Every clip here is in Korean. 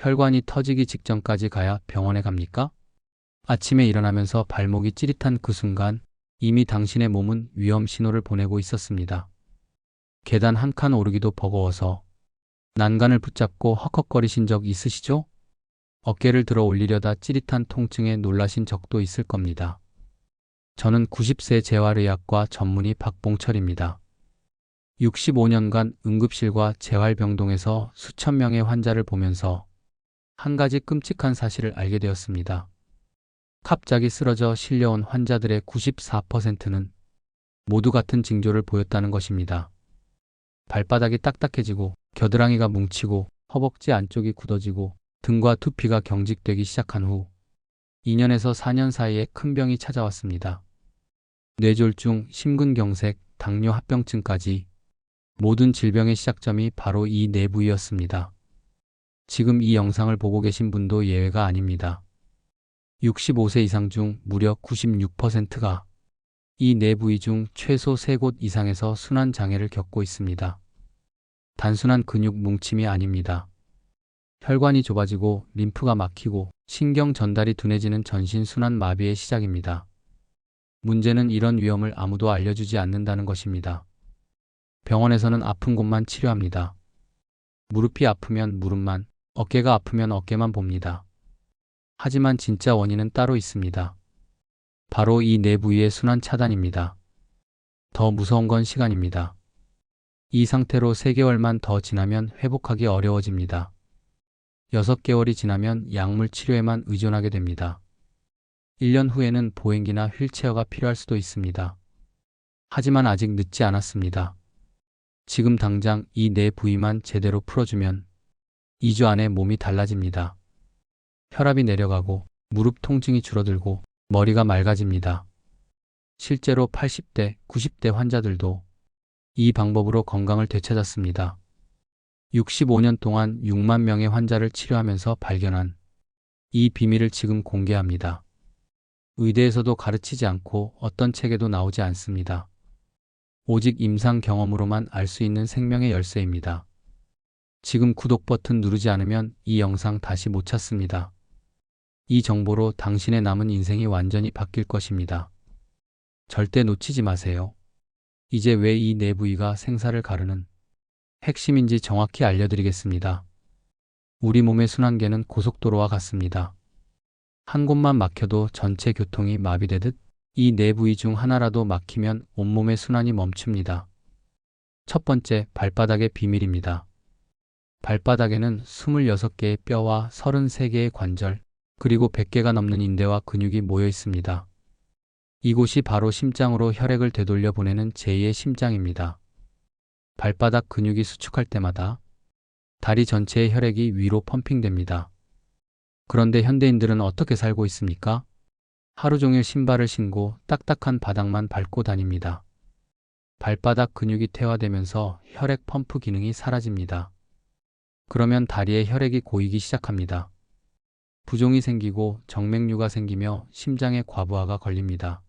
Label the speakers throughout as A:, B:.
A: 혈관이 터지기 직전까지 가야 병원에 갑니까? 아침에 일어나면서 발목이 찌릿한 그 순간 이미 당신의 몸은 위험 신호를 보내고 있었습니다. 계단 한 칸 오르기도 버거워서 난간을 붙잡고 헉헉거리신 적 있으시죠? 어깨를 들어 올리려다 찌릿한 통증에 놀라신 적도 있을 겁니다. 저는 90세 재활의학과 전문의 박봉철입니다. 65년간 응급실과 재활병동에서 수천 명의 환자를 보면서 한 가지 끔찍한 사실을 알게 되었습니다. 갑자기 쓰러져 실려온 환자들의 94%는 모두 같은 징조를 보였다는 것입니다. 발바닥이 딱딱해지고 겨드랑이가 뭉치고 허벅지 안쪽이 굳어지고 등과 두피가 경직되기 시작한 후 2년에서 4년 사이에 큰 병이 찾아왔습니다. 뇌졸중, 심근경색, 당뇨 합병증까지 모든 질병의 시작점이 바로 이 네 부위였습니다. 지금 이 영상을 보고 계신 분도 예외가 아닙니다. 65세 이상 중 무려 96%가 이 네 부위 중 최소 3곳 이상에서 순환 장애를 겪고 있습니다. 단순한 근육 뭉침이 아닙니다. 혈관이 좁아지고 림프가 막히고 신경 전달이 둔해지는 전신 순환 마비의 시작입니다. 문제는 이런 위험을 아무도 알려주지 않는다는 것입니다. 병원에서는 아픈 곳만 치료합니다. 무릎이 아프면 무릎만, 어깨가 아프면 어깨만 봅니다. 하지만 진짜 원인은 따로 있습니다. 바로 이 네 부위의 순환 차단입니다. 더 무서운 건 시간입니다. 이 상태로 3개월만 더 지나면 회복하기 어려워집니다. 6개월이 지나면 약물 치료에만 의존하게 됩니다. 1년 후에는 보행기나 휠체어가 필요할 수도 있습니다. 하지만 아직 늦지 않았습니다. 지금 당장 이 네 부위만 제대로 풀어주면 2주 안에 몸이 달라집니다. 혈압이 내려가고 무릎 통증이 줄어들고 머리가 맑아집니다. 실제로 80대, 90대 환자들도 이 방법으로 건강을 되찾았습니다. 65년 동안 6만 명의 환자를 치료하면서 발견한 이 비밀을 지금 공개합니다. 의대에서도 가르치지 않고 어떤 책에도 나오지 않습니다. 오직 임상 경험으로만 알 수 있는 생명의 열쇠입니다. 지금 구독 버튼 누르지 않으면 이 영상 다시 못 찾습니다. 이 정보로 당신의 남은 인생이 완전히 바뀔 것입니다. 절대 놓치지 마세요. 이제 왜 이 네 부위가 생사를 가르는 핵심인지 정확히 알려드리겠습니다. 우리 몸의 순환계는 고속도로와 같습니다. 한 곳만 막혀도 전체 교통이 마비되듯 이 네 부위 중 하나라도 막히면 온몸의 순환이 멈춥니다. 첫 번째, 발바닥의 비밀입니다. 발바닥에는 26개의 뼈와 33개의 관절, 그리고 100개가 넘는 인대와 근육이 모여 있습니다. 이곳이 바로 심장으로 혈액을 되돌려 보내는 제2의 심장입니다. 발바닥 근육이 수축할 때마다 다리 전체의 혈액이 위로 펌핑됩니다. 그런데 현대인들은 어떻게 살고 있습니까? 하루 종일 신발을 신고 딱딱한 바닥만 밟고 다닙니다. 발바닥 근육이 퇴화되면서 혈액 펌프 기능이 사라집니다. 그러면 다리에 혈액이 고이기 시작합니다. 부종이 생기고 정맥류가 생기며 심장에 과부하가 걸립니다.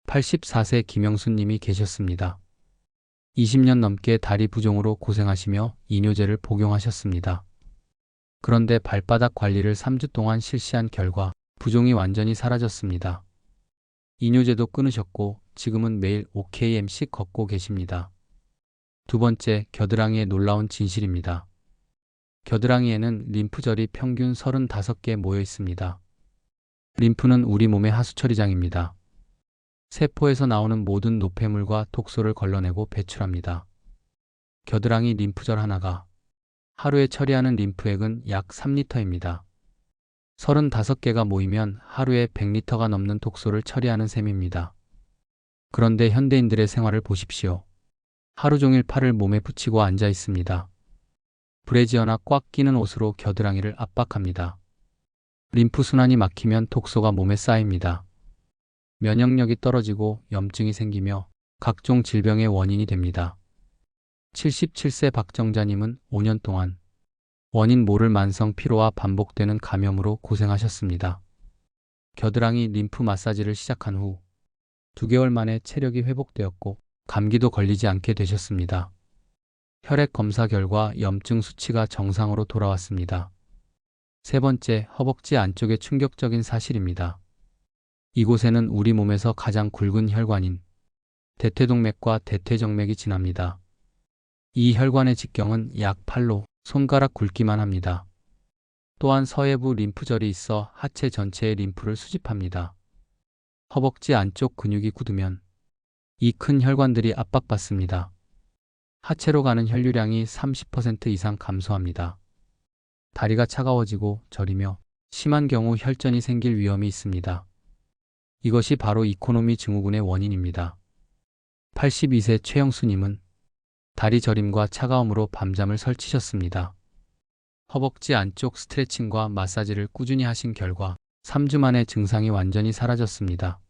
A: 84세 김영수님이 계셨습니다. 20년 넘게 다리 부종으로 고생하시며 이뇨제를 복용하셨습니다. 그런데 발바닥 관리를 3주 동안 실시한 결과 부종이 완전히 사라졌습니다. 이뇨제도 끊으셨고 지금은 매일 5km씩 걷고 계십니다. 두 번째, 겨드랑이의 놀라운 진실입니다. 겨드랑이에는 림프절이 평균 35개 모여 있습니다. 림프는 우리 몸의 하수처리장입니다. 세포에서 나오는 모든 노폐물과 독소를 걸러내고 배출합니다. 겨드랑이 림프절 하나가 하루에 처리하는 림프액은 약 3리터입니다. 35개가 모이면 하루에 100리터가 넘는 독소를 처리하는 셈입니다. 그런데 현대인들의 생활을 보십시오. 하루 종일 팔을 몸에 붙이고 앉아 있습니다. 브래지어나 꽉 끼는 옷으로 겨드랑이를 압박합니다. 림프 순환이 막히면 독소가 몸에 쌓입니다. 면역력이 떨어지고 염증이 생기며 각종 질병의 원인이 됩니다. 77세 박정자님은 5년 동안 원인 모를 만성 피로와 반복되는 감염으로 고생하셨습니다. 겨드랑이 림프 마사지를 시작한 후 2개월 만에 체력이 회복되었고 감기도 걸리지 않게 되셨습니다. 혈액 검사 결과 염증 수치가 정상으로 돌아왔습니다. 세 번째, 허벅지 안쪽의 충격적인 사실입니다. 이곳에는 우리 몸에서 가장 굵은 혈관인 대퇴동맥과 대퇴정맥이 지납니다. 이 혈관의 직경은 약 8로 손가락 굵기만 합니다. 또한 서해부 림프절이 있어 하체 전체의 림프를 수집합니다. 허벅지 안쪽 근육이 굳으면 이 큰 혈관들이 압박받습니다. 하체로 가는 혈류량이 30% 이상 감소합니다. 다리가 차가워지고 저리며 심한 경우 혈전이 생길 위험이 있습니다. 이것이 바로 이코노미 증후군의 원인입니다. 82세 최영수님은 다리 저림과 차가움으로 밤잠을 설치셨습니다. 허벅지 안쪽 스트레칭과 마사지를 꾸준히 하신 결과 3주 만에 증상이 완전히 사라졌습니다.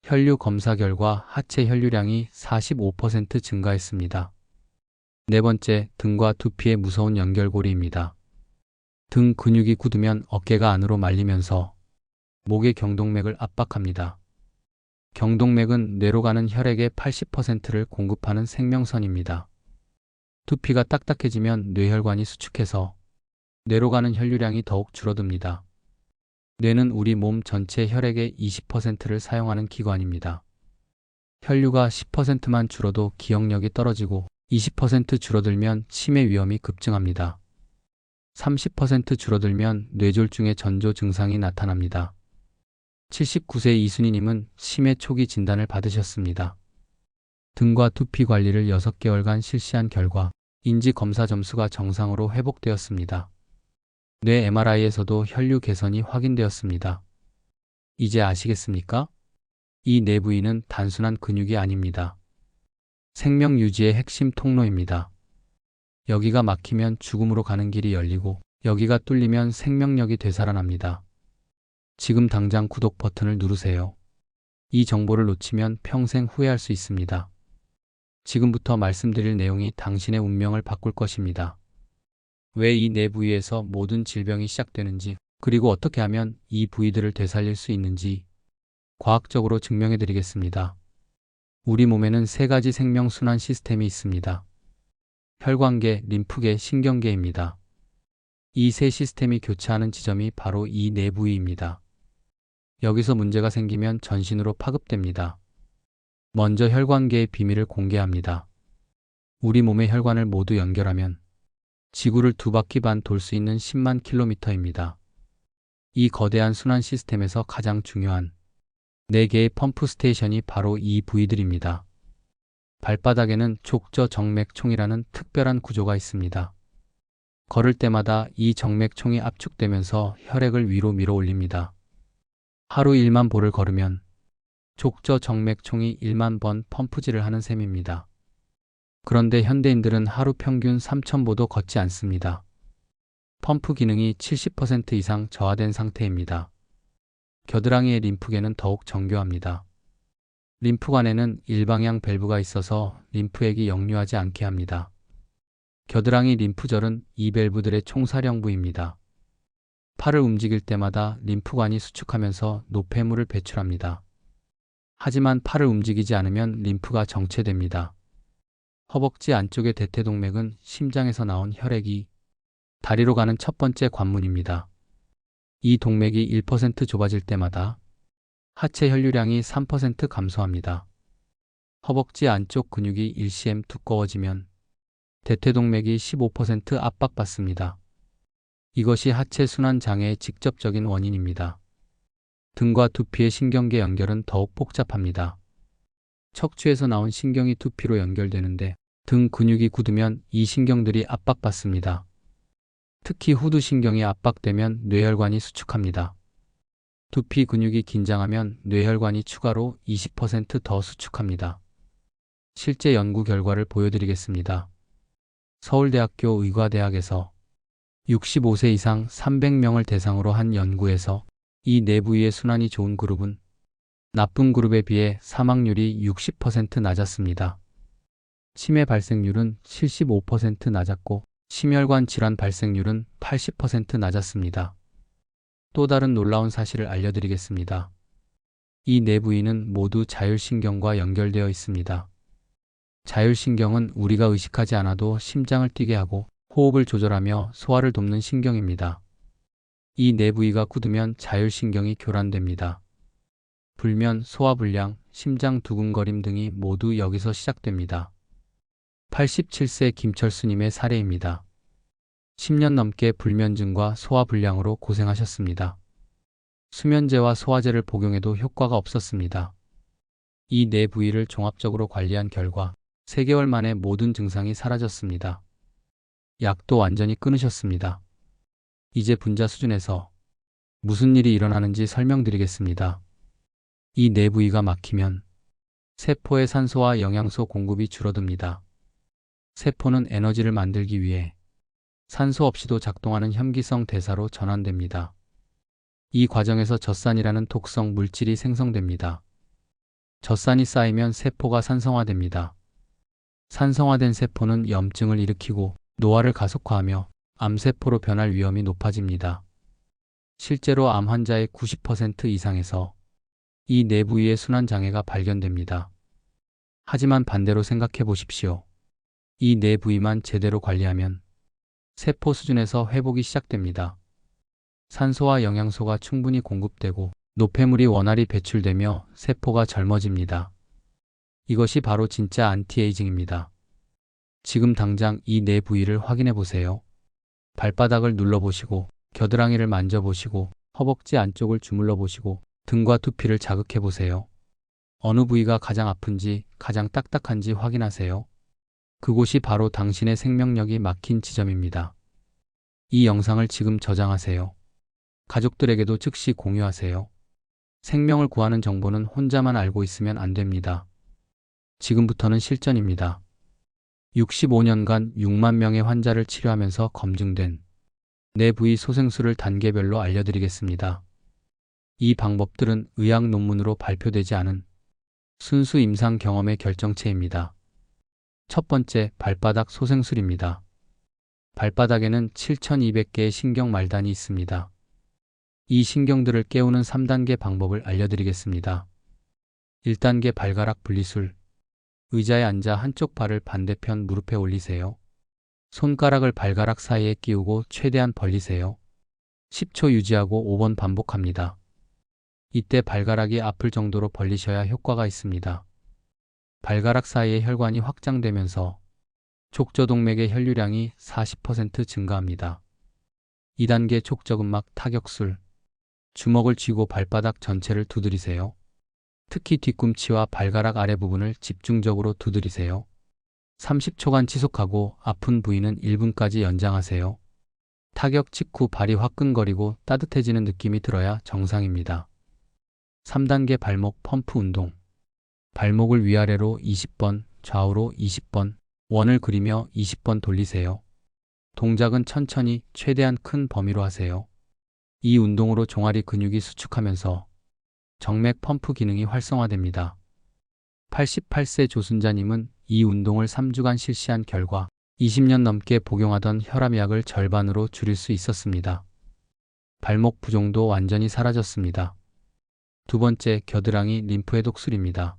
A: 혈류 검사 결과 하체 혈류량이 45% 증가했습니다. 네 번째, 등과 두피의 무서운 연결고리입니다. 등 근육이 굳으면 어깨가 안으로 말리면서 목의 경동맥을 압박합니다. 경동맥은 뇌로 가는 혈액의 80%를 공급하는 생명선입니다. 두피가 딱딱해지면 뇌혈관이 수축해서 뇌로 가는 혈류량이 더욱 줄어듭니다. 뇌는 우리 몸 전체 혈액의 20%를 사용하는 기관입니다. 혈류가 10%만 줄어도 기억력이 떨어지고 20% 줄어들면 치매 위험이 급증합니다. 30% 줄어들면 뇌졸중의 전조 증상이 나타납니다. 79세 이순희님은 치매 초기 진단을 받으셨습니다. 등과 두피 관리를 6개월간 실시한 결과 인지 검사 점수가 정상으로 회복되었습니다. 뇌 MRI에서도 혈류 개선이 확인되었습니다. 이제 아시겠습니까? 이 네 부위는 단순한 근육이 아닙니다. 생명 유지의 핵심 통로입니다. 여기가 막히면 죽음으로 가는 길이 열리고 여기가 뚫리면 생명력이 되살아납니다. 지금 당장 구독 버튼을 누르세요. 이 정보를 놓치면 평생 후회할 수 있습니다. 지금부터 말씀드릴 내용이 당신의 운명을 바꿀 것입니다. 왜 이 네 부위에서 모든 질병이 시작되는지, 그리고 어떻게 하면 이 부위들을 되살릴 수 있는지 과학적으로 증명해 드리겠습니다. 우리 몸에는 세 가지 생명순환 시스템이 있습니다. 혈관계, 림프계, 신경계입니다. 이 세 시스템이 교차하는 지점이 바로 이 네 부위입니다. 여기서 문제가 생기면 전신으로 파급됩니다. 먼저 혈관계의 비밀을 공개합니다. 우리 몸의 혈관을 모두 연결하면 지구를 2바퀴 반 돌 수 있는 10만 킬로미터입니다. 이 거대한 순환 시스템에서 가장 중요한 4개의 펌프 스테이션이 바로 이 부위들입니다. 발바닥에는 족저정맥총이라는 특별한 구조가 있습니다. 걸을 때마다 이 정맥총이 압축되면서 혈액을 위로 밀어 올립니다. 하루 1만 보를 걸으면 족저정맥총이 1만 번 펌프질을 하는 셈입니다. 그런데 현대인들은 하루 평균 3,000보도 걷지 않습니다. 펌프 기능이 70% 이상 저하된 상태입니다. 겨드랑이의 림프계는 더욱 정교합니다. 림프관에는 일방향 밸브가 있어서 림프액이 역류하지 않게 합니다. 겨드랑이 림프절은 이 밸브들의 총사령부입니다. 팔을 움직일 때마다 림프관이 수축하면서 노폐물을 배출합니다. 하지만 팔을 움직이지 않으면 림프가 정체됩니다. 허벅지 안쪽의 대퇴동맥은 심장에서 나온 혈액이 다리로 가는 첫 번째 관문입니다. 이 동맥이 1% 좁아질 때마다 하체 혈류량이 3% 감소합니다. 허벅지 안쪽 근육이 일시에 두꺼워지면 대퇴동맥이 15% 압박받습니다. 이것이 하체 순환 장애의 직접적인 원인입니다. 등과 두피의 신경계 연결은 더욱 복잡합니다. 척추에서 나온 신경이 두피로 연결되는데 등 근육이 굳으면 이 신경들이 압박받습니다. 특히 후두신경이 압박되면 뇌혈관이 수축합니다. 두피 근육이 긴장하면 뇌혈관이 추가로 20%더 수축합니다. 실제 연구 결과를 보여드리겠습니다. 서울대학교 의과대학에서 65세 이상 300명을 대상으로 한 연구에서 이 네 부위의 순환이 좋은 그룹은 나쁜 그룹에 비해 사망률이 60% 낮았습니다. 치매 발생률은 75% 낮았고 심혈관 질환 발생률은 80% 낮았습니다. 또 다른 놀라운 사실을 알려드리겠습니다. 이 네 부위는 모두 자율신경과 연결되어 있습니다. 자율신경은 우리가 의식하지 않아도 심장을 뛰게 하고 호흡을 조절하며 소화를 돕는 신경입니다. 이 네 부위가 굳으면 자율신경이 교란됩니다. 불면, 소화불량, 심장 두근거림 등이 모두 여기서 시작됩니다. 87세 김철수님의 사례입니다. 10년 넘게 불면증과 소화불량으로 고생하셨습니다. 수면제와 소화제를 복용해도 효과가 없었습니다. 이 네 부위를 종합적으로 관리한 결과 3개월 만에 모든 증상이 사라졌습니다. 약도 완전히 끊으셨습니다. 이제 분자 수준에서 무슨 일이 일어나는지 설명드리겠습니다. 이 네 부위가 막히면 세포의 산소와 영양소 공급이 줄어듭니다. 세포는 에너지를 만들기 위해 산소 없이도 작동하는 혐기성 대사로 전환됩니다. 이 과정에서 젖산이라는 독성 물질이 생성됩니다. 젖산이 쌓이면 세포가 산성화됩니다. 산성화된 세포는 염증을 일으키고 노화를 가속화하며 암세포로 변할 위험이 높아집니다. 실제로 암 환자의 90% 이상에서 이 네 부위의 순환장애가 발견됩니다. 하지만 반대로 생각해 보십시오. 이 네 부위만 제대로 관리하면 세포 수준에서 회복이 시작됩니다. 산소와 영양소가 충분히 공급되고 노폐물이 원활히 배출되며 세포가 젊어집니다. 이것이 바로 진짜 안티에이징입니다. 지금 당장 이 네 부위를 확인해 보세요. 발바닥을 눌러보시고 겨드랑이를 만져보시고 허벅지 안쪽을 주물러 보시고 등과 두피를 자극해 보세요. 어느 부위가 가장 아픈지 가장 딱딱한지 확인하세요. 그곳이 바로 당신의 생명력이 막힌 지점입니다. 이 영상을 지금 저장하세요. 가족들에게도 즉시 공유하세요. 생명을 구하는 정보는 혼자만 알고 있으면 안 됩니다. 지금부터는 실전입니다. 65년간 6만 명의 환자를 치료하면서 검증된 네 부위 소생술을 단계별로 알려드리겠습니다. 이 방법들은 의학 논문으로 발표되지 않은 순수 임상 경험의 결정체입니다. 첫 번째, 발바닥 소생술입니다. 발바닥에는 7,200개의 신경 말단이 있습니다. 이 신경들을 깨우는 3단계 방법을 알려드리겠습니다. 1단계 발가락 분리술. 의자에 앉아 한쪽 발을 반대편 무릎에 올리세요. 손가락을 발가락 사이에 끼우고 최대한 벌리세요. 10초 유지하고 5번 반복합니다. 이때 발가락이 아플 정도로 벌리셔야 효과가 있습니다. 발가락 사이의 혈관이 확장되면서 족저동맥의 혈류량이 40% 증가합니다. 2단계 족저근막 타격술. 주먹을 쥐고 발바닥 전체를 두드리세요. 특히 뒤꿈치와 발가락 아래 부분을 집중적으로 두드리세요. 30초간 지속하고 아픈 부위는 1분까지 연장하세요. 타격 직후 발이 화끈거리고 따뜻해지는 느낌이 들어야 정상입니다. 3단계 발목 펌프 운동. 발목을 위아래로 20번, 좌우로 20번, 원을 그리며 20번 돌리세요. 동작은 천천히 최대한 큰 범위로 하세요. 이 운동으로 종아리 근육이 수축하면서 정맥 펌프 기능이 활성화됩니다. 88세 조순자님은 이 운동을 3주간 실시한 결과 20년 넘게 복용하던 혈압약을 절반으로 줄일 수 있었습니다. 발목 부종도 완전히 사라졌습니다. 두 번째, 겨드랑이 림프 해독술입니다.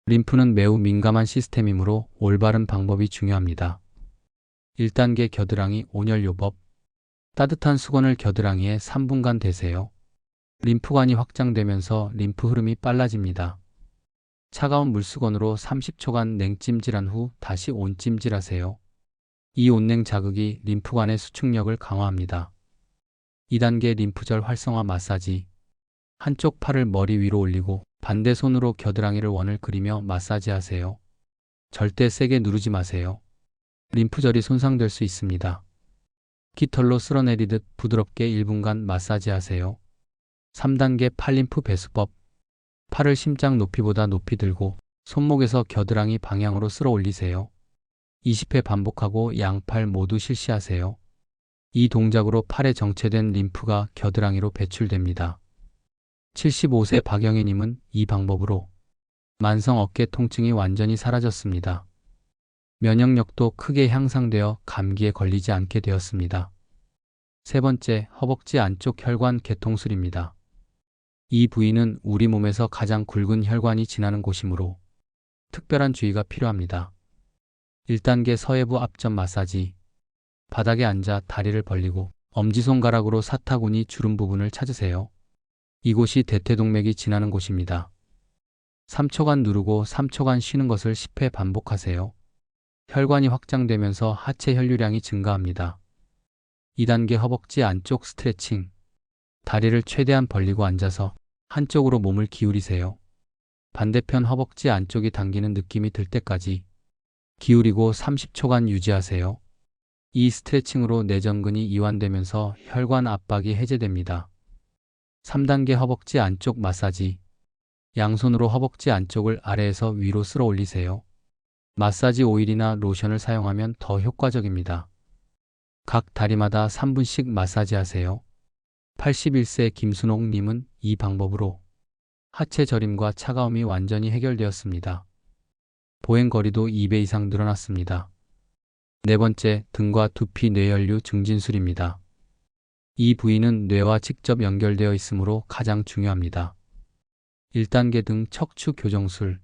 A: 림프는 매우 민감한 시스템이므로 올바른 방법이 중요합니다. 1단계 겨드랑이 온열요법. 따뜻한 수건을 겨드랑이에 3분간 대세요. 림프관이 확장되면서 림프 흐름이 빨라집니다. 차가운 물수건으로 30초간 냉찜질한 후 다시 온찜질하세요. 이 온냉 자극이 림프관의 수축력을 강화합니다. 2단계 림프절 활성화 마사지. 한쪽 팔을 머리 위로 올리고 반대 손으로 겨드랑이를 원을 그리며 마사지하세요. 절대 세게 누르지 마세요. 림프절이 손상될 수 있습니다. 깃털로 쓸어내리듯 부드럽게 1분간 마사지하세요. 3단계 팔림프 배수법. 팔을 심장 높이보다 높이 들고 손목에서 겨드랑이 방향으로 쓸어 올리세요. 20회 반복하고 양팔 모두 실시하세요. 이 동작으로 팔에 정체된 림프가 겨드랑이로 배출됩니다. 75세 박영희님은 이 방법으로 만성 어깨 통증이 완전히 사라졌습니다. 면역력도 크게 향상되어 감기에 걸리지 않게 되었습니다. 세 번째, 허벅지 안쪽 혈관 개통술입니다. 이 부위는 우리 몸에서 가장 굵은 혈관이 지나는 곳이므로 특별한 주의가 필요합니다. 1단계 서해부 앞전 마사지. 바닥에 앉아 다리를 벌리고 엄지손가락으로 사타구니 주름 부분을 찾으세요. 이곳이 대퇴동맥이 지나는 곳입니다. 3초간 누르고 3초간 쉬는 것을 10회 반복하세요. 혈관이 확장되면서 하체 혈류량이 증가합니다. 2단계 허벅지 안쪽 스트레칭. 다리를 최대한 벌리고 앉아서 한쪽으로 몸을 기울이세요. 반대편 허벅지 안쪽이 당기는 느낌이 들 때까지 기울이고 30초간 유지하세요. 이 스트레칭으로 내전근이 이완되면서 혈관 압박이 해제됩니다. 3단계 허벅지 안쪽 마사지. 양손으로 허벅지 안쪽을 아래에서 위로 쓸어 올리세요. 마사지 오일이나 로션을 사용하면 더 효과적입니다. 각 다리마다 3분씩 마사지 하세요. 81세 김순옥님은 이 방법으로 하체 저림과 차가움이 완전히 해결되었습니다. 보행거리도 2배 이상 늘어났습니다. 네 번째, 등과 두피 뇌혈류 증진술입니다. 이 부위는 뇌와 직접 연결되어 있으므로 가장 중요합니다. 1단계 등 척추 교정술.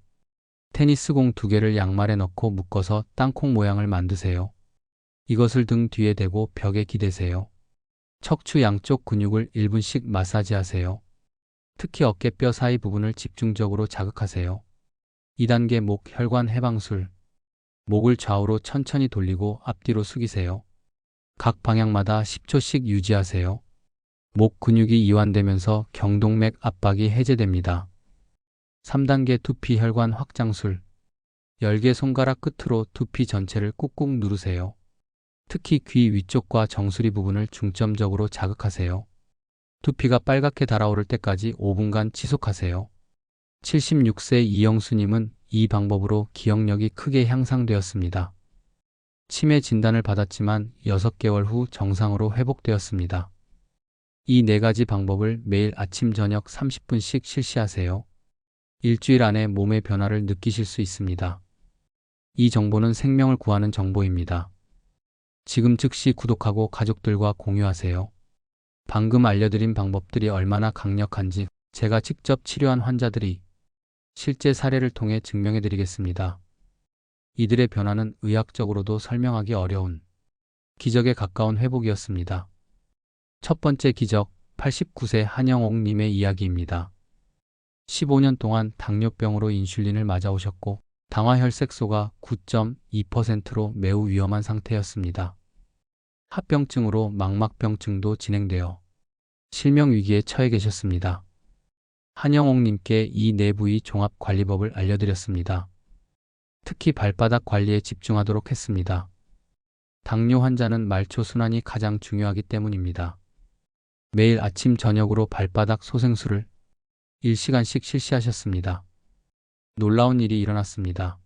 A: 테니스공 2개를 양말에 넣고 묶어서 땅콩 모양을 만드세요. 이것을 등 뒤에 대고 벽에 기대세요. 척추 양쪽 근육을 1분씩 마사지하세요. 특히 어깨뼈 사이 부분을 집중적으로 자극하세요. 2단계 목 혈관 해방술. 목을 좌우로 천천히 돌리고 앞뒤로 숙이세요. 각 방향마다 10초씩 유지하세요. 목 근육이 이완되면서 경동맥 압박이 해제됩니다. 3단계 두피 혈관 확장술. 10개 손가락 끝으로 두피 전체를 꾹꾹 누르세요. 특히 귀 위쪽과 정수리 부분을 중점적으로 자극하세요. 두피가 빨갛게 달아오를 때까지 5분간 지속하세요. 76세 이영수님은 이 방법으로 기억력이 크게 향상되었습니다. 치매 진단을 받았지만 6개월 후 정상으로 회복되었습니다. 이 4가지 방법을 매일 아침 저녁 30분씩 실시하세요. 일주일 안에 몸의 변화를 느끼실 수 있습니다. 이 정보는 생명을 구하는 정보입니다. 지금 즉시 구독하고 가족들과 공유하세요. 방금 알려드린 방법들이 얼마나 강력한지 제가 직접 치료한 환자들이 실제 사례를 통해 증명해드리겠습니다. 이들의 변화는 의학적으로도 설명하기 어려운 기적에 가까운 회복이었습니다. 첫 번째 기적, 89세 한영옥님의 이야기입니다. 15년 동안 당뇨병으로 인슐린을 맞아오셨고 당화혈색소가 9.2%로 매우 위험한 상태였습니다. 합병증으로 망막병증도 진행되어 실명 위기에 처해 계셨습니다. 한영옥님께 이 4부위 종합관리법을 알려드렸습니다. 특히 발바닥 관리에 집중하도록 했습니다. 당뇨 환자는 말초 순환이 가장 중요하기 때문입니다. 매일 아침 저녁으로 발바닥 소생술을 1시간씩 실시하셨습니다. 놀라운 일이 일어났습니다.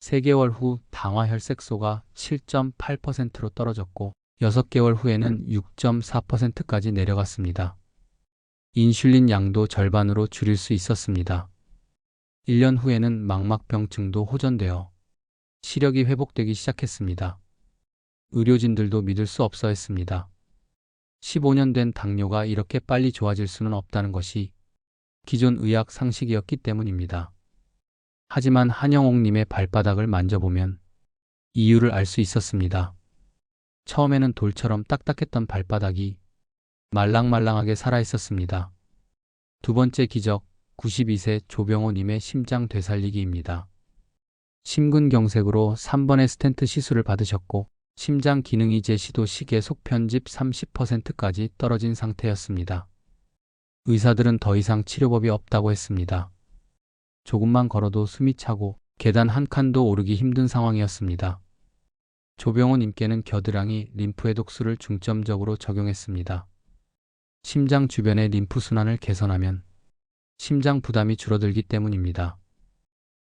A: 3개월 후 당화혈색소가 7.8%로 떨어졌고 6개월 후에는 6.4%까지 내려갔습니다. 인슐린 양도 절반으로 줄일 수 있었습니다. 1년 후에는 망막병증도 호전되어 시력이 회복되기 시작했습니다. 의료진들도 믿을 수 없어 했습니다. 15년 된 당뇨가 이렇게 빨리 좋아질 수는 없다는 것이 기존 의학 상식이었기 때문입니다. 하지만 한영옥님의 발바닥을 만져보면 이유를 알 수 있었습니다. 처음에는 돌처럼 딱딱했던 발바닥이 말랑말랑하게 살아있었습니다. 두 번째 기적, 92세 조병호님의 심장 되살리기입니다. 심근경색으로 3번의 스텐트 시술을 받으셨고 심장 기능이제 시도 시계 속편집 30%까지 떨어진 상태였습니다. 의사들은 더 이상 치료법이 없다고 했습니다. 조금만 걸어도 숨이 차고 계단 한 칸도 오르기 힘든 상황이었습니다. 조병호님께는 겨드랑이 림프해독술을 중점적으로 적용했습니다. 심장 주변의 림프 순환을 개선하면 심장 부담이 줄어들기 때문입니다.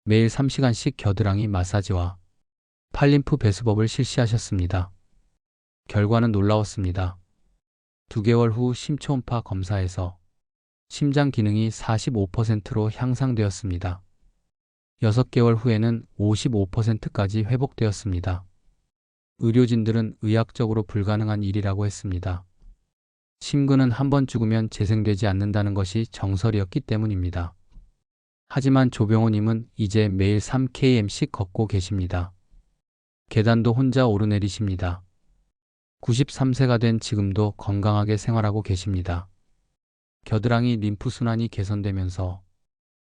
A: 매일 3시간씩 겨드랑이 마사지와 팔림프 배수법을 실시하셨습니다. 결과는 놀라웠습니다. 2개월 후 심초음파 검사에서 심장 기능이 45%로 향상되었습니다. 6개월 후에는 55%까지 회복되었습니다. 의료진들은 의학적으로 불가능한 일이라고 했습니다. 심근은 한번 죽으면 재생되지 않는다는 것이 정설이었기 때문입니다. 하지만 조병호님은 이제 매일 3km씩 걷고 계십니다. 계단도 혼자 오르내리십니다. 93세가 된 지금도 건강하게 생활하고 계십니다. 겨드랑이 림프순환이 개선되면서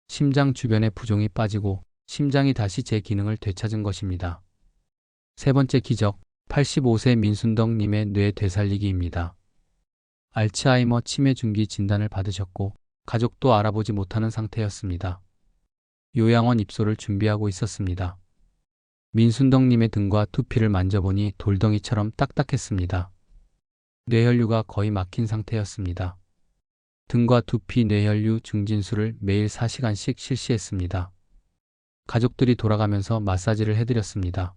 A: 심장 주변의 부종이 빠지고 심장이 다시 제 기능을 되찾은 것입니다. 세 번째 기적, 85세 민순덕님의 뇌 되살리기입니다. 알츠하이머 치매 중기 진단을 받으셨고 가족도 알아보지 못하는 상태였습니다. 요양원 입소를 준비하고 있었습니다. 민순덕님의 등과 두피를 만져보니 돌덩이처럼 딱딱했습니다. 뇌혈류가 거의 막힌 상태였습니다. 등과 두피 뇌혈류 증진술을 매일 4시간씩 실시했습니다. 가족들이 돌아가면서 마사지를 해드렸습니다.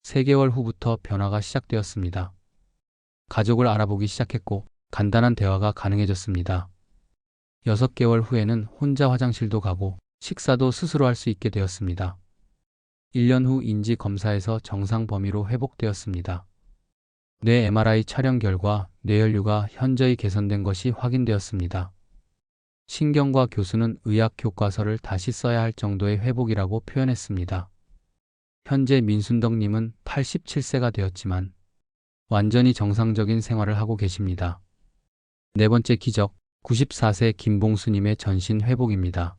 A: 3개월 후부터 변화가 시작되었습니다. 가족을 알아보기 시작했고 간단한 대화가 가능해졌습니다. 6개월 후에는 혼자 화장실도 가고 식사도 스스로 할 수 있게 되었습니다. 1년 후 인지 검사에서 정상 범위로 회복되었습니다. 뇌 MRI 촬영 결과 뇌혈류가 현저히 개선된 것이 확인되었습니다. 신경과 교수는 의학 교과서를 다시 써야 할 정도의 회복이라고 표현했습니다. 현재 민순덕님은 87세가 되었지만 완전히 정상적인 생활을 하고 계십니다. 네 번째 기적, 94세 김봉수님의 전신 회복입니다.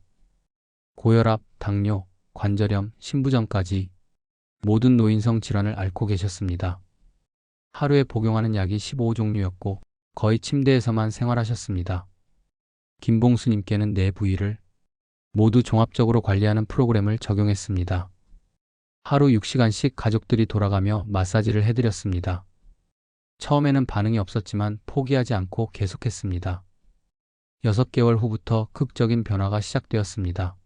A: 고혈압, 당뇨, 관절염, 신부전까지 모든 노인성 질환을 앓고 계셨습니다. 하루에 복용하는 약이 15종류였고 거의 침대에서만 생활하셨습니다. 김봉수님께는 네 부위를 모두 종합적으로 관리하는 프로그램을 적용했습니다. 하루 6시간씩 가족들이 돌아가며 마사지를 해드렸습니다. 처음에는 반응이 없었지만 포기하지 않고 계속했습니다. 6개월 후부터 극적인 변화가 시작되었습니다.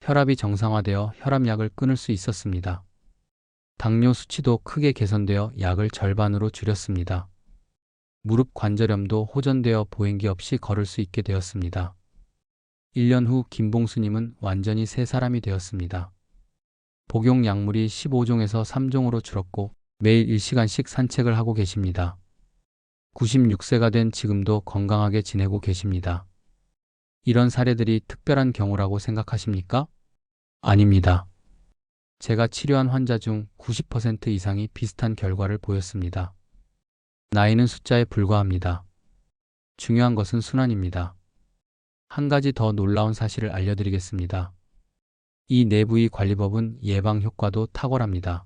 A: 혈압이 정상화되어 혈압약을 끊을 수 있었습니다. 당뇨 수치도 크게 개선되어 약을 절반으로 줄였습니다. 무릎 관절염도 호전되어 보행기 없이 걸을 수 있게 되었습니다. 1년 후 김봉수님은 완전히 새 사람이 되었습니다. 복용 약물이 15종에서 3종으로 줄었고 매일 1시간씩 산책을 하고 계십니다. 96세가 된 지금도 건강하게 지내고 계십니다. 이런 사례들이 특별한 경우라고 생각하십니까? 아닙니다. 제가 치료한 환자 중 90% 이상이 비슷한 결과를 보였습니다. 나이는 숫자에 불과합니다. 중요한 것은 순환입니다. 한 가지 더 놀라운 사실을 알려드리겠습니다. 이 내부의 관리법은 예방 효과도 탁월합니다.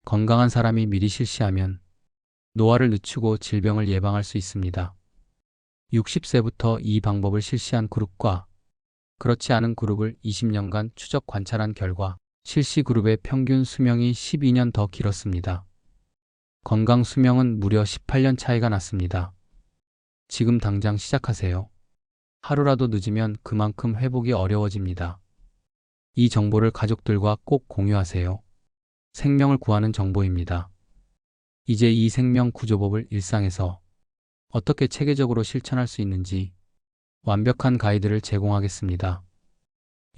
A: 건강한 사람이 미리 실시하면 노화를 늦추고 질병을 예방할 수 있습니다. 60세부터 이 방법을 실시한 그룹과 그렇지 않은 그룹을 20년간 추적 관찰한 결과 실시 그룹의 평균 수명이 12년 더 길었습니다. 건강 수명은 무려 18년 차이가 났습니다. 지금 당장 시작하세요. 하루라도 늦으면 그만큼 회복이 어려워집니다. 이 정보를 가족들과 꼭 공유하세요. 생명을 구하는 정보입니다. 이제 이 생명 구조법을 일상에서 어떻게 체계적으로 실천할 수 있는지 완벽한 가이드를 제공하겠습니다.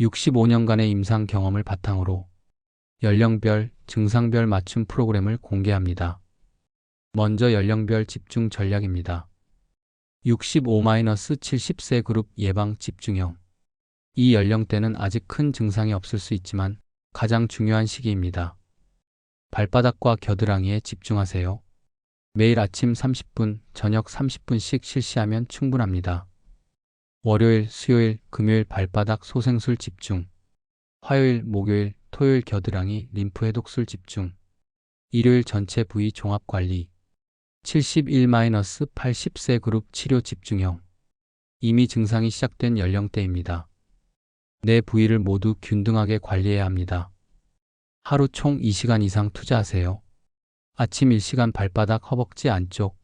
A: 65년간의 임상 경험을 바탕으로 연령별, 증상별 맞춤 프로그램을 공개합니다. 먼저 연령별 집중 전략입니다. 65-70세 그룹 예방 집중형. 이 연령대는 아직 큰 증상이 없을 수 있지만 가장 중요한 시기입니다. 발바닥과 겨드랑이에 집중하세요. 매일 아침 30분, 저녁 30분씩 실시하면 충분합니다. 월요일, 수요일, 금요일 발바닥 소생술 집중. 화요일, 목요일, 토요일 겨드랑이 림프 해독술 집중. 일요일 전체 부위 종합 관리. 71-80세 그룹 치료 집중형. 이미 증상이 시작된 연령대입니다. 내 부위를 모두 균등하게 관리해야 합니다. 하루 총 2시간 이상 투자하세요. 아침 1시간 발바닥 허벅지 안쪽,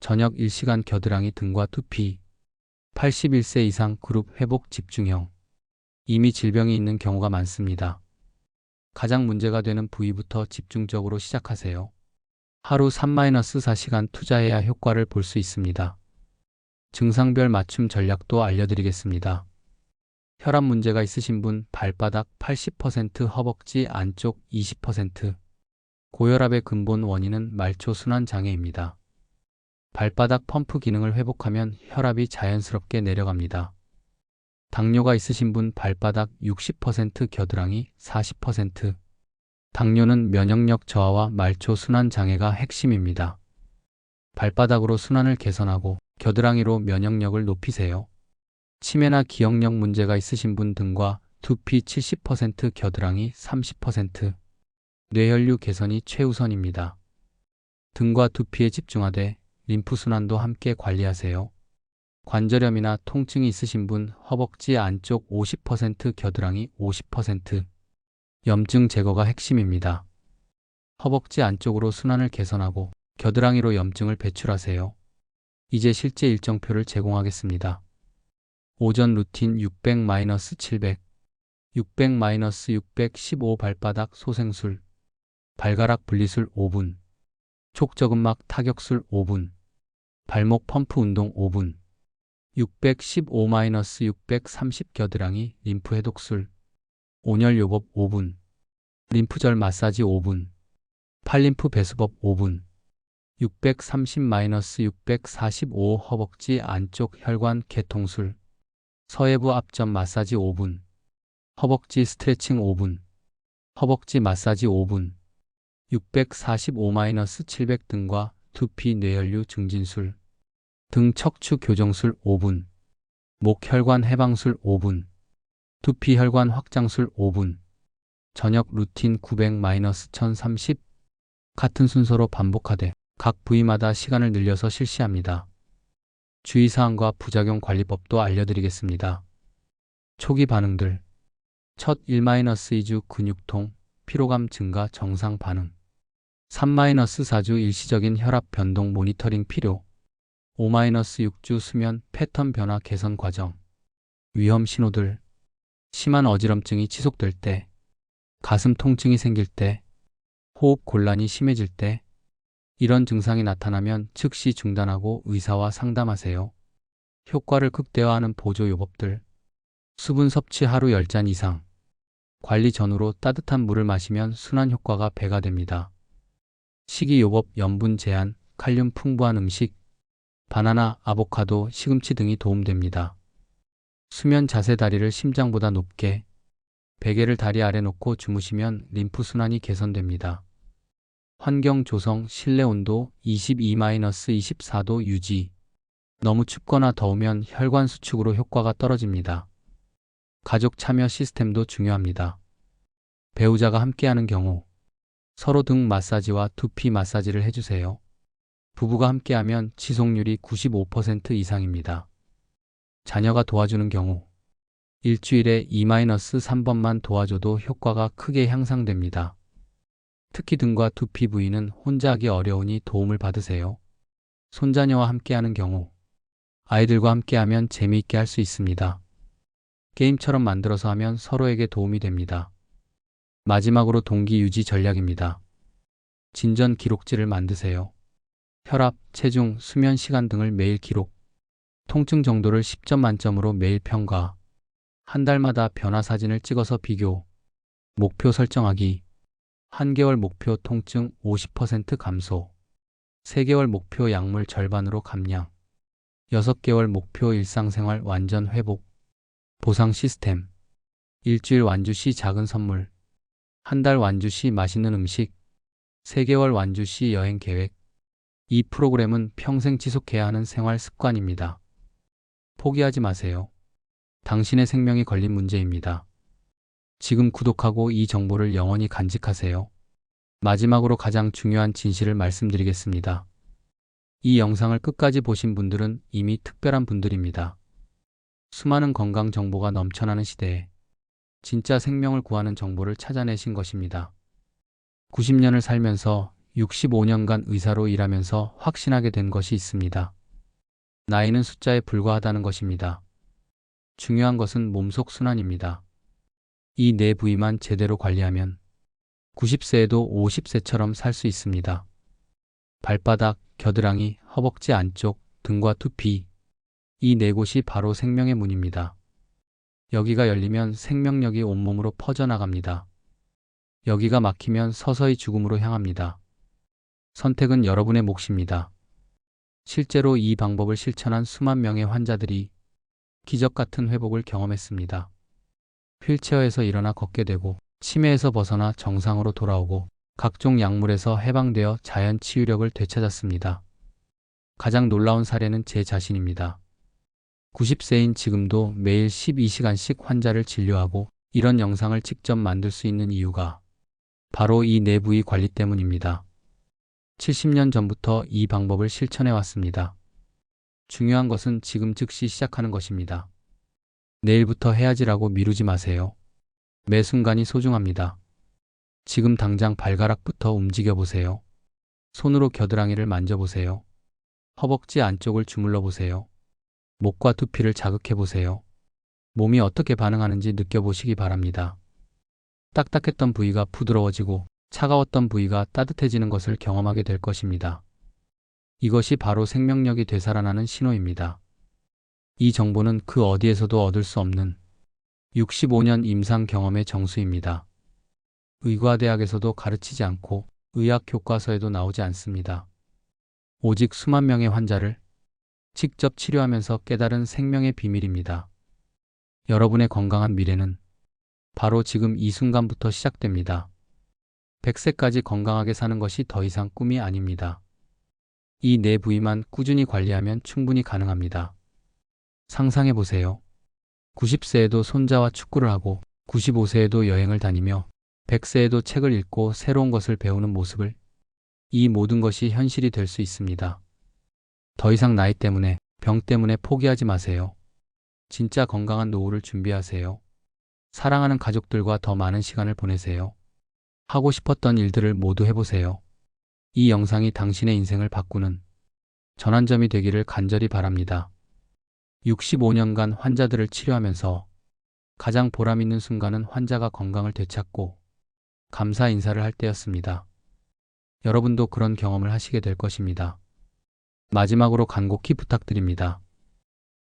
A: 저녁 1시간 겨드랑이 등과 두피. 81세 이상 그룹 회복 집중형. 이미 질병이 있는 경우가 많습니다. 가장 문제가 되는 부위부터 집중적으로 시작하세요. 하루 3-4시간 투자해야 효과를 볼 수 있습니다. 증상별 맞춤 전략도 알려드리겠습니다. 혈압 문제가 있으신 분 발바닥 80%, 허벅지 안쪽 20%. 고혈압의 근본 원인은 말초 순환 장애입니다. 발바닥 펌프 기능을 회복하면 혈압이 자연스럽게 내려갑니다. 당뇨가 있으신 분 발바닥 60%, 겨드랑이 40%. 당뇨는 면역력 저하와 말초 순환 장애가 핵심입니다. 발바닥으로 순환을 개선하고 겨드랑이로 면역력을 높이세요. 치매나 기억력 문제가 있으신 분 등과 두피 70%, 겨드랑이 30%, 뇌혈류 개선이 최우선입니다. 등과 두피에 집중하되 림프 순환도 함께 관리하세요. 관절염이나 통증이 있으신 분 허벅지 안쪽 50%, 겨드랑이 50%, 염증 제거가 핵심입니다. 허벅지 안쪽으로 순환을 개선하고 겨드랑이로 염증을 배출하세요. 이제 실제 일정표를 제공하겠습니다. 오전 루틴 600-700, 600-615 발바닥 소생술, 발가락 분리술 5분, 촉저근막 타격술 5분, 발목 펌프 운동 5분, 615-630 겨드랑이 림프 해독술, 온열 요법 5분, 림프절 마사지 5분, 팔림프 배수법 5분, 630-645 허벅지 안쪽 혈관 개통술, 서해부 앞점 마사지 5분, 허벅지 스트레칭 5분, 허벅지 마사지 5분, 645-700 등과 두피 뇌혈류 증진술, 등 척추 교정술 5분, 목 혈관 해방술 5분, 두피 혈관 확장술 5분, 저녁 루틴 900-1030 같은 순서로 반복하되 각 부위마다 시간을 늘려서 실시합니다. 주의사항과 부작용 관리법도 알려드리겠습니다. 초기 반응들. 첫 1-2주 근육통, 피로감 증가 정상 반응. 3-4주 일시적인 혈압 변동 모니터링 필요. 5-6주 수면 패턴 변화 개선 과정. 위험 신호들. 심한 어지럼증이 지속될 때, 가슴 통증이 생길 때, 호흡 곤란이 심해질 때, 이런 증상이 나타나면 즉시 중단하고 의사와 상담하세요. 효과를 극대화하는 보조 요법들. 수분 섭취 하루 10잔 이상. 관리 전후로 따뜻한 물을 마시면 순환 효과가 배가 됩니다. 식이요법 염분 제한, 칼륨 풍부한 음식, 바나나, 아보카도, 시금치 등이 도움됩니다. 수면 자세 다리를 심장보다 높게, 베개를 다리 아래 놓고 주무시면 림프 순환이 개선됩니다. 환경 조성, 실내 온도 22-24도 유지. 너무 춥거나 더우면 혈관 수축으로 효과가 떨어집니다. 가족 참여 시스템도 중요합니다. 배우자가 함께하는 경우 서로 등 마사지와 두피 마사지를 해주세요. 부부가 함께하면 지속률이 95% 이상입니다. 자녀가 도와주는 경우 일주일에 2-3번만 도와줘도 효과가 크게 향상됩니다. 특히 등과 두피 부위는 혼자 하기 어려우니 도움을 받으세요. 손자녀와 함께하는 경우 아이들과 함께하면 재미있게 할 수 있습니다. 게임처럼 만들어서 하면 서로에게 도움이 됩니다. 마지막으로 동기 유지 전략입니다. 진전 기록지를 만드세요. 혈압, 체중, 수면 시간 등을 매일 기록. 통증 정도를 10점 만점으로 매일 평가. 한 달마다 변화 사진을 찍어서 비교. 목표 설정하기. 한 개월 목표 통증 50% 감소. 3개월 목표 약물 절반으로 감량. 6개월 목표 일상생활 완전 회복. 보상 시스템. 일주일 완주 시 작은 선물. 한 달 완주 시 맛있는 음식. 3개월 완주 시 여행 계획. 이 프로그램은 평생 지속해야 하는 생활 습관입니다. 포기하지 마세요. 당신의 생명이 걸린 문제입니다. 지금 구독하고 이 정보를 영원히 간직하세요. 마지막으로 가장 중요한 진실을 말씀드리겠습니다. 이 영상을 끝까지 보신 분들은 이미 특별한 분들입니다. 수많은 건강 정보가 넘쳐나는 시대에 진짜 생명을 구하는 정보를 찾아내신 것입니다. 90년을 살면서 65년간 의사로 일하면서 확신하게 된 것이 있습니다. 나이는 숫자에 불과하다는 것입니다. 중요한 것은 몸속 순환입니다. 이 네 부위만 제대로 관리하면 90세에도 50세처럼 살 수 있습니다. 발바닥, 겨드랑이, 허벅지 안쪽, 등과 두피. 이 네 곳이 바로 생명의 문입니다. 여기가 열리면 생명력이 온몸으로 퍼져나갑니다. 여기가 막히면 서서히 죽음으로 향합니다. 선택은 여러분의 몫입니다. 실제로 이 방법을 실천한 수만 명의 환자들이 기적 같은 회복을 경험했습니다. 휠체어에서 일어나 걷게 되고 치매에서 벗어나 정상으로 돌아오고 각종 약물에서 해방되어 자연 치유력을 되찾았습니다. 가장 놀라운 사례는 제 자신입니다. 90세인 지금도 매일 12시간씩 환자를 진료하고 이런 영상을 직접 만들 수 있는 이유가 바로 이 내 부위 관리 때문입니다. 70년 전부터 이 방법을 실천해 왔습니다. 중요한 것은 지금 즉시 시작하는 것입니다. 내일부터 해야지라고 미루지 마세요. 매 순간이 소중합니다. 지금 당장 발가락부터 움직여 보세요. 손으로 겨드랑이를 만져보세요. 허벅지 안쪽을 주물러 보세요. 목과 두피를 자극해 보세요. 몸이 어떻게 반응하는지 느껴보시기 바랍니다. 딱딱했던 부위가 부드러워지고 차가웠던 부위가 따뜻해지는 것을 경험하게 될 것입니다. 이것이 바로 생명력이 되살아나는 신호입니다. 이 정보는 그 어디에서도 얻을 수 없는 65년 임상 경험의 정수입니다. 의과대학에서도 가르치지 않고 의학 교과서에도 나오지 않습니다. 오직 수만 명의 환자를 직접 치료하면서 깨달은 생명의 비밀입니다. 여러분의 건강한 미래는 바로 지금 이 순간부터 시작됩니다. 100세까지 건강하게 사는 것이 더 이상 꿈이 아닙니다. 이 네 부위만 꾸준히 관리하면 충분히 가능합니다. 상상해 보세요. 90세에도 손자와 축구를 하고 95세에도 여행을 다니며 100세에도 책을 읽고 새로운 것을 배우는 모습을, 이 모든 것이 현실이 될 수 있습니다. 더 이상 나이 때문에, 병 때문에 포기하지 마세요. 진짜 건강한 노후를 준비하세요. 사랑하는 가족들과 더 많은 시간을 보내세요. 하고 싶었던 일들을 모두 해보세요. 이 영상이 당신의 인생을 바꾸는 전환점이 되기를 간절히 바랍니다. 65년간 환자들을 치료하면서 가장 보람 있는 순간은 환자가 건강을 되찾고 감사 인사를 할 때였습니다. 여러분도 그런 경험을 하시게 될 것입니다. 마지막으로 간곡히 부탁드립니다.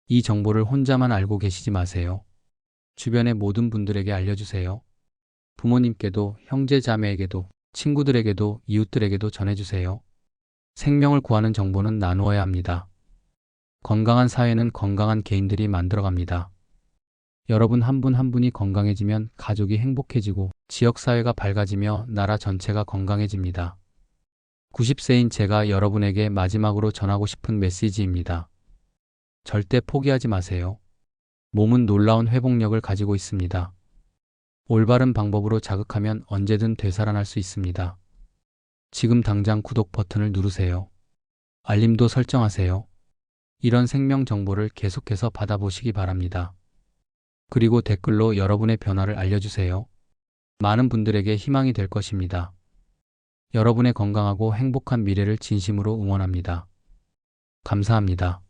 A: 이 정보를 혼자만 알고 계시지 마세요. 주변의 모든 분들에게 알려주세요. 부모님께도, 형제 자매에게도, 친구들에게도, 이웃들에게도 전해주세요. 생명을 구하는 정보는 나누어야 합니다. 건강한 사회는 건강한 개인들이 만들어갑니다. 여러분 한 분 한 분이 건강해지면 가족이 행복해지고 지역사회가 밝아지며 나라 전체가 건강해집니다. 90세인 제가 여러분에게 마지막으로 전하고 싶은 메시지입니다. 절대 포기하지 마세요. 몸은 놀라운 회복력을 가지고 있습니다. 올바른 방법으로 자극하면 언제든 되살아날 수 있습니다. 지금 당장 구독 버튼을 누르세요. 알림도 설정하세요. 이런 생명 정보를 계속해서 받아보시기 바랍니다. 그리고 댓글로 여러분의 변화를 알려주세요. 많은 분들에게 희망이 될 것입니다. 여러분의 건강하고 행복한 미래를 진심으로 응원합니다. 감사합니다.